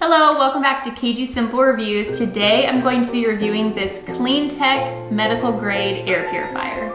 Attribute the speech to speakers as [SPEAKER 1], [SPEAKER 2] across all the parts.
[SPEAKER 1] Hello, welcome back to KG Simple Reviews. Today I'm going to be reviewing this Cleantech medical grade air purifier.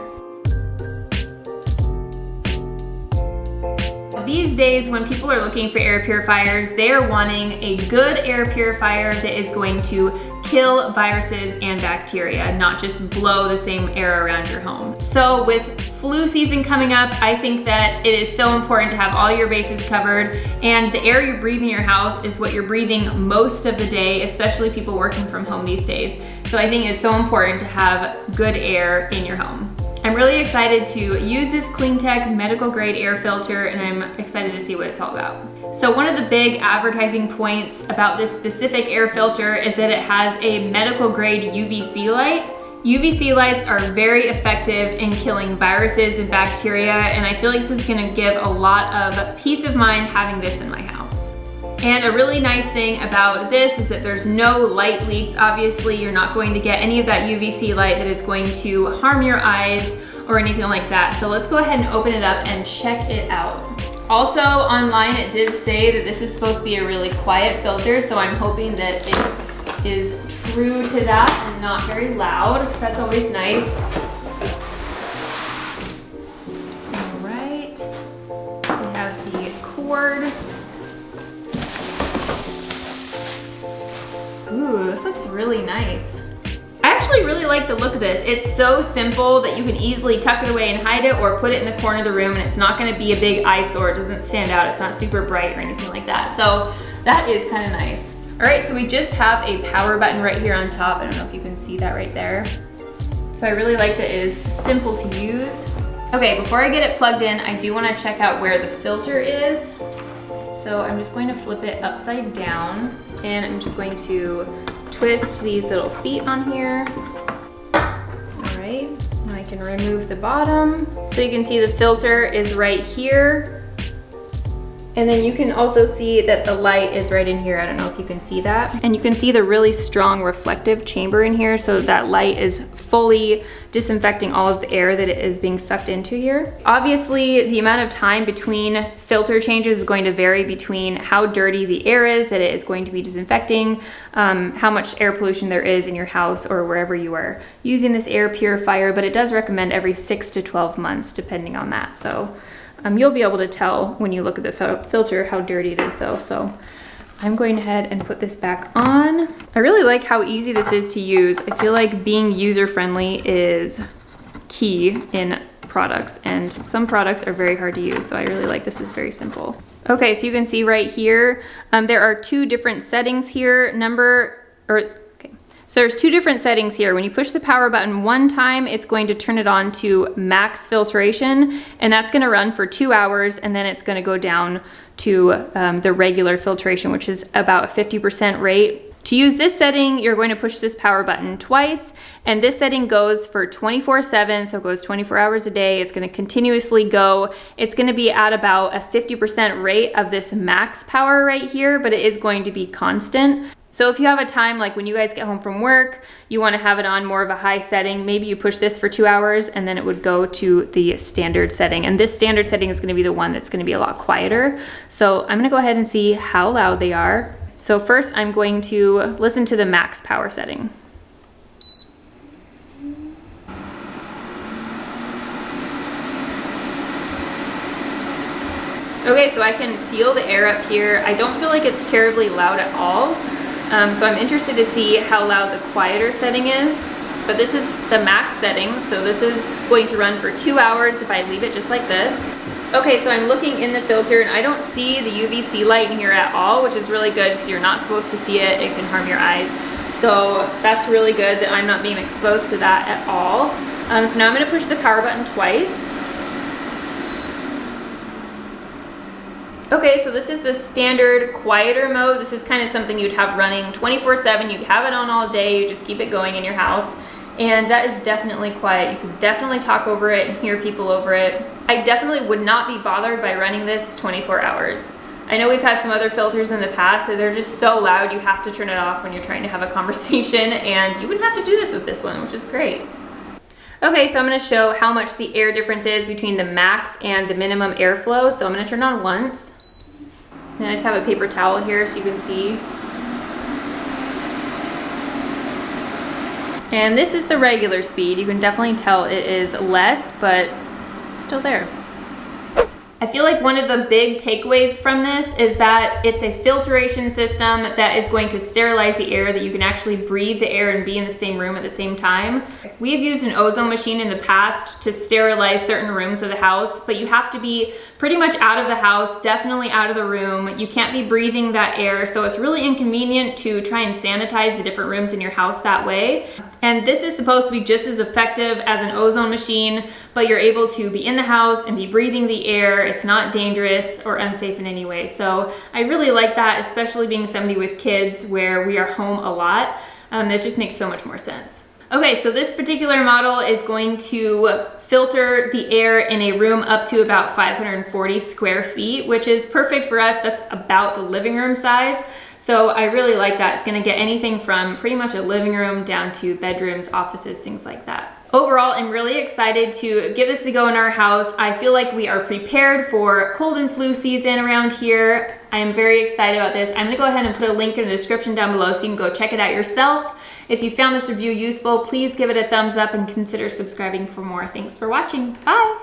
[SPEAKER 1] These days when people are looking for air purifiers, they are wanting a good air purifier that is going to kill viruses and bacteria, not just blow the same air around your home. So with flu season coming up, I think that it is so important to have all your bases covered, and the air you breathe in your house is what you're breathing most of the day, especially people working from home these days. So I think it's so important to have good air in your home. I'm really excited to use this Cleantech medical grade air filter, and I'm excited to see what it's all about. So one of the big advertising points about this specific air filter is that it has a medical grade UVC light. UVC lights are very effective in killing viruses and bacteria, and I feel like this is gonna give a lot of peace of mind having this in my house. And a really nice thing about this is that there's no light leaks. Obviously, you're not going to get any of that UVC light that is going to harm your eyes or anything like that. So let's go ahead and open it up and check it out. Also, online it did say that this is supposed to be a really quiet filter, so I'm hoping that it is true to that and not very loud. That's always nice. All right, we have the cord. Ooh, this looks really nice. I actually really like the look of this. It's so simple that you can easily tuck it away and hide it, or put it in the corner of the room, and it's not gonna be a big eyesore. It doesn't stand out. It's not super bright or anything like that. So that is kind of nice. All right, so we just have a power button right here on top. I don't know if you can see that right there. So I really like that it is simple to use. Okay, before I get it plugged in, I do wanna check out where the filter is. So I'm just going to flip it upside down, and I'm just going to twist these little feet on here. All right, now I can remove the bottom. So you can see the filter is right here. And then you can also see that the light is right in here. I don't know if you can see that. And you can see the really strong reflective chamber in here, so that light is fully disinfecting all of the air that it is being sucked into here. Obviously, the amount of time between filter changes is going to vary between how dirty the air is that it is going to be disinfecting, how much air pollution there is in your house or wherever you are using this air purifier, but it does recommend every 6 to 12 months depending on that. So you'll be able to tell when you look at the filter how dirty it is though. So I'm going ahead and put this back on. I really like how easy this is to use. I feel like being user-friendly is key in products, and some products are very hard to use, so I really like this is very simple. Okay, so you can see right here, there are two different settings here. So there's two different settings here. When you push the power button one time, it's going to turn it on to max filtration, and that's gonna run for 2 hours, and then it's gonna go down to the regular filtration, which is about a 50% rate. To use this setting, you're going to push this power button twice, and this setting goes for 24/7, so it goes 24 hours a day. It's gonna continuously go. It's gonna be at about a 50% rate of this max power right here, but it is going to be constant. So if you have a time, like when you guys get home from work, you wanna have it on more of a high setting, maybe you push this for 2 hours, and then it would go to the standard setting. And this standard setting is gonna be the one that's gonna be a lot quieter. So I'm gonna go ahead and see how loud they are. So first I'm going to listen to the max power setting. Okay, so I can feel the air up here. I don't feel like it's terribly loud at all. So I'm interested to see how loud the quieter setting is, but this is the max setting, so this is going to run for 2 hours if I leave it just like this. Okay, so I'm looking in the filter, and I don't see the UVC light in here at all, which is really good because you're not supposed to see it. It can harm your eyes. So that's really good that I'm not being exposed to that at all. So now I'm gonna push the power button twice. Okay, so this is the standard quieter mode. This is kind of something you'd have running 24/7. You'd have it on all day. You just keep it going in your house. And that is definitely quiet. You can definitely talk over it and hear people over it. I definitely would not be bothered by running this 24 hours. I know we've had some other filters in the past, so they're just so loud you have to turn it off when you're trying to have a conversation, and you wouldn't have to do this with this one, which is great. Okay, so I'm gonna show how much the air difference is between the max and the minimum airflow. So I'm gonna turn it on once. And I just have a paper towel here so you can see. And this is the regular speed. You can definitely tell it is less, but still there. I feel like one of the big takeaways from this is that it's a filtration system that is going to sterilize the air, that you can actually breathe the air and be in the same room at the same time. We have used an ozone machine in the past to sterilize certain rooms of the house, but you have to be pretty much out of the house, definitely out of the room. You can't be breathing that air, so it's really inconvenient to try and sanitize the different rooms in your house that way. And this is supposed to be just as effective as an ozone machine, but you're able to be in the house and be breathing the air. It's not dangerous or unsafe in any way. So I really like that, especially being somebody with kids where we are home a lot. This just makes so much more sense. Okay, so this particular model is going to filter the air in a room up to about 540 square feet, which is perfect for us. That's about the living room size. So I really like that. It's gonna get anything from pretty much a living room down to bedrooms, offices, things like that. Overall, I'm really excited to give this a go in our house. I feel like we are prepared for cold and flu season around here. I am very excited about this. I'm gonna go ahead and put a link in the description down below so you can go check it out yourself. If you found this review useful, please give it a thumbs up and consider subscribing for more. Thanks for watching. Bye.